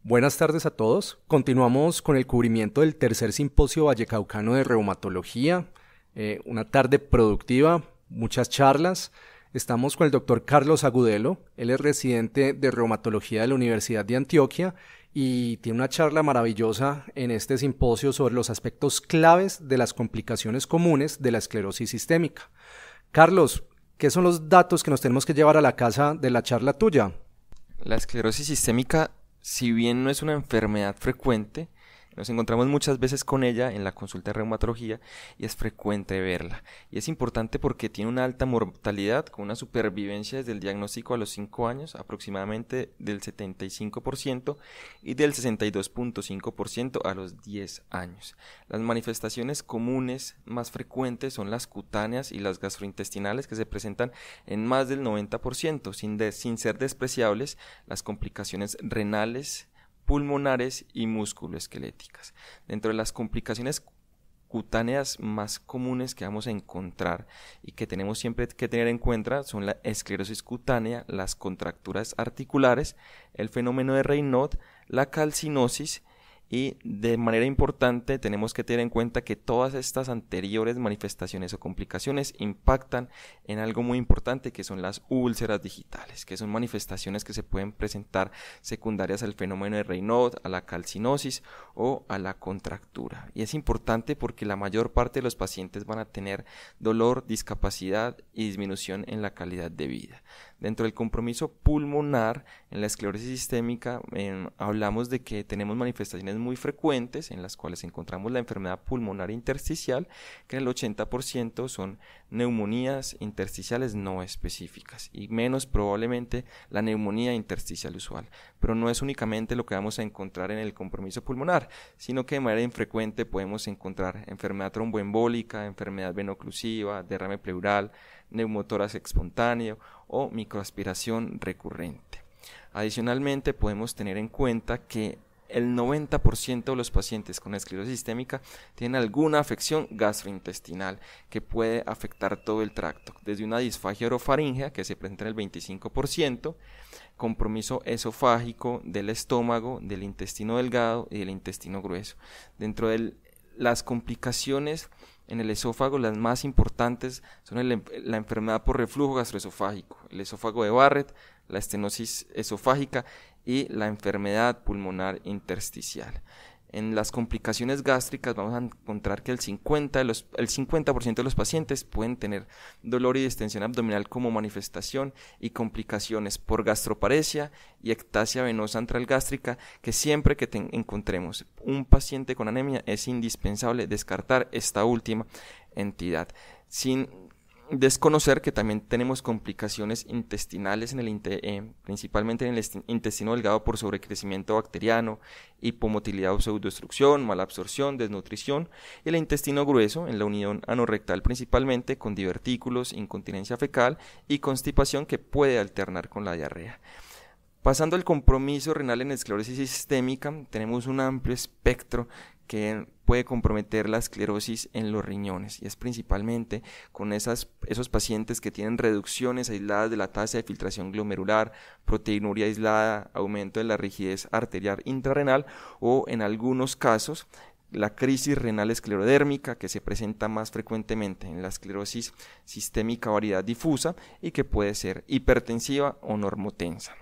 Buenas tardes a todos. Continuamos con el cubrimiento del tercer simposio vallecaucano de reumatología. Una tarde productiva, muchas charlas. Estamos con el doctor Carlos Agudelo. Él es residente de reumatología de la Universidad de Antioquia y tiene una charla maravillosa en este simposio sobre los aspectos claves de las complicaciones comunes de la esclerosis sistémica. Carlos, ¿qué son los datos que nos tenemos que llevar a la casa de la charla tuya? La esclerosis sistémica, si bien no es una enfermedad frecuente, nos encontramos muchas veces con ella en la consulta de reumatología y es frecuente verla. Y es importante porque tiene una alta mortalidad con una supervivencia desde el diagnóstico a los 5 años, aproximadamente del 75% y del 62.5% a los 10 años. Las manifestaciones comunes más frecuentes son las cutáneas y las gastrointestinales, que se presentan en más del 90%, sin ser despreciables las complicaciones renales, pulmonares y musculoesqueléticas. Dentro de las complicaciones cutáneas más comunes que vamos a encontrar y que tenemos siempre que tener en cuenta son la esclerosis cutánea, las contracturas articulares, el fenómeno de Raynaud, la calcinosis. Y de manera importante tenemos que tener en cuenta que todas estas anteriores manifestaciones o complicaciones impactan en algo muy importante, que son las úlceras digitales, que son manifestaciones que se pueden presentar secundarias al fenómeno de Raynaud, a la calcinosis o a la contractura. Y es importante porque la mayor parte de los pacientes van a tener dolor, discapacidad y disminución en la calidad de vida. Dentro del compromiso pulmonar, en la esclerosis sistémica, hablamos de que tenemos manifestaciones muy frecuentes en las cuales encontramos la enfermedad pulmonar intersticial, que en el 80% son neumonías intersticiales no específicas y menos probablemente la neumonía intersticial usual. Pero no es únicamente lo que vamos a encontrar en el compromiso pulmonar, sino que de manera infrecuente podemos encontrar enfermedad tromboembólica, enfermedad venoclusiva, derrame pleural, neumotórax espontáneo o microaspiración recurrente. Adicionalmente, podemos tener en cuenta que el 90% de los pacientes con esclerosis sistémica tienen alguna afección gastrointestinal que puede afectar todo el tracto, desde una disfagia orofaríngea que se presenta en el 25%, compromiso esofágico del estómago, del intestino delgado y del intestino grueso. Dentro de las complicaciones en el esófago, las más importantes son la enfermedad por reflujo gastroesofágico, el esófago de Barrett, la estenosis esofágica y la enfermedad pulmonar intersticial. En las complicaciones gástricas vamos a encontrar que el 50% de los pacientes pueden tener dolor y distensión abdominal como manifestación y complicaciones por gastroparesia y ectasia venosa antral gástrica, que siempre que encontremos un paciente con anemia es indispensable descartar esta última entidad, sin desconocer que también tenemos complicaciones intestinales principalmente en el intestino delgado por sobrecrecimiento bacteriano, hipomotilidad o pseudoobstrucción, malabsorción, desnutrición, y el intestino grueso en la unión anorrectal principalmente con divertículos, incontinencia fecal y constipación que puede alternar con la diarrea. Pasando al compromiso renal en esclerosis sistémica, tenemos un amplio espectro que puede comprometer la esclerosis en los riñones, y es principalmente con esos pacientes que tienen reducciones aisladas de la tasa de filtración glomerular, proteinuria aislada, aumento de la rigidez arterial intrarrenal o en algunos casos la crisis renal esclerodérmica, que se presenta más frecuentemente en la esclerosis sistémica variedad difusa y que puede ser hipertensiva o normotensa.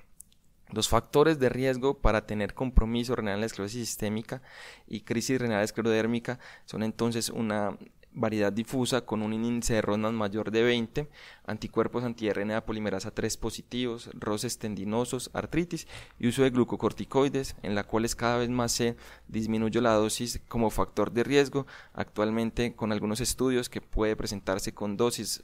Los factores de riesgo para tener compromiso renal en la esclerosis sistémica y crisis renal esclerodérmica son entonces una variedad difusa con un índice de Rodnan mayor de 20, anticuerpos anti-RNA polimerasa 3 positivos, roces tendinosos, artritis y uso de glucocorticoides, en la cual cada vez más se disminuye la dosis como factor de riesgo, actualmente con algunos estudios que puede presentarse con dosis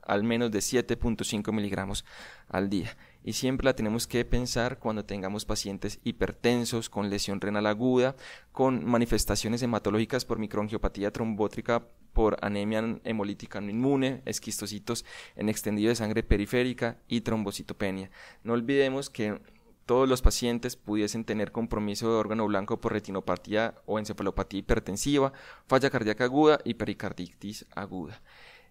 al menos de 7.5 miligramos al día. Y siempre la tenemos que pensar cuando tengamos pacientes hipertensos, con lesión renal aguda, con manifestaciones hematológicas por microangiopatía trombótica, por anemia hemolítica no inmune, esquistocitos en extendido de sangre periférica y trombocitopenia. No olvidemos que todos los pacientes pudiesen tener compromiso de órgano blanco por retinopatía o encefalopatía hipertensiva, falla cardíaca aguda y pericarditis aguda.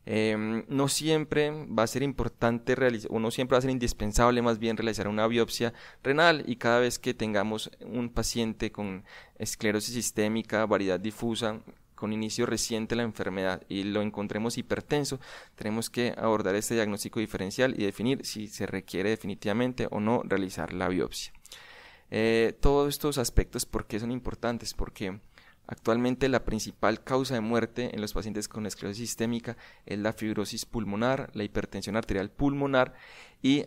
No siempre va a ser importante o no siempre va a ser indispensable más bien realizar una biopsia renal, y cada vez que tengamos un paciente con esclerosis sistémica, variedad difusa, con inicio reciente de la enfermedad, y lo encontremos hipertenso, tenemos que abordar este diagnóstico diferencial y definir si se requiere definitivamente o no realizar la biopsia. Todos estos aspectos, ¿por qué son importantes? Porque actualmente la principal causa de muerte en los pacientes con esclerosis sistémica es la fibrosis pulmonar, la hipertensión arterial pulmonar, y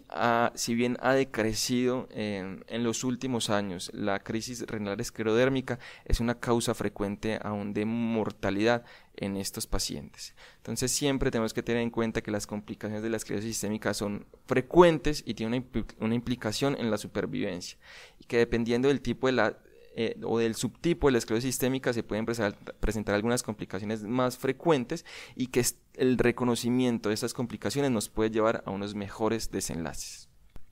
si bien ha decrecido en los últimos años, la crisis renal esclerodérmica es una causa frecuente aún de mortalidad en estos pacientes. Entonces siempre tenemos que tener en cuenta que las complicaciones de la esclerosis sistémica son frecuentes y tienen una implicación en la supervivencia, y que dependiendo del tipo de o del subtipo de la esclerosis sistémica se pueden presentar algunas complicaciones más frecuentes, y que el reconocimiento de estas complicaciones nos puede llevar a unos mejores desenlaces.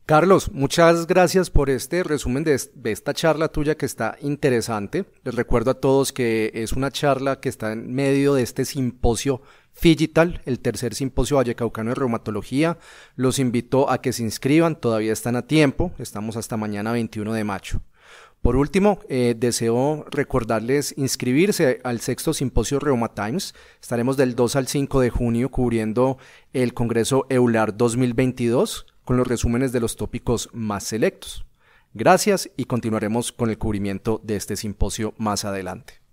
Carlos, muchas gracias por este resumen de esta charla tuya, que está interesante. Les recuerdo a todos que es una charla que está en medio de este simposio FIGITAL, el tercer simposio vallecaucano de reumatología. Los invito a que se inscriban, todavía están a tiempo, estamos hasta mañana 21 de mayo. Por último, deseo recordarles inscribirse al sexto simposio Reumatimes. Estaremos del 2 al 5 de junio cubriendo el Congreso EULAR 2022 con los resúmenes de los tópicos más selectos. Gracias, y continuaremos con el cubrimiento de este simposio más adelante.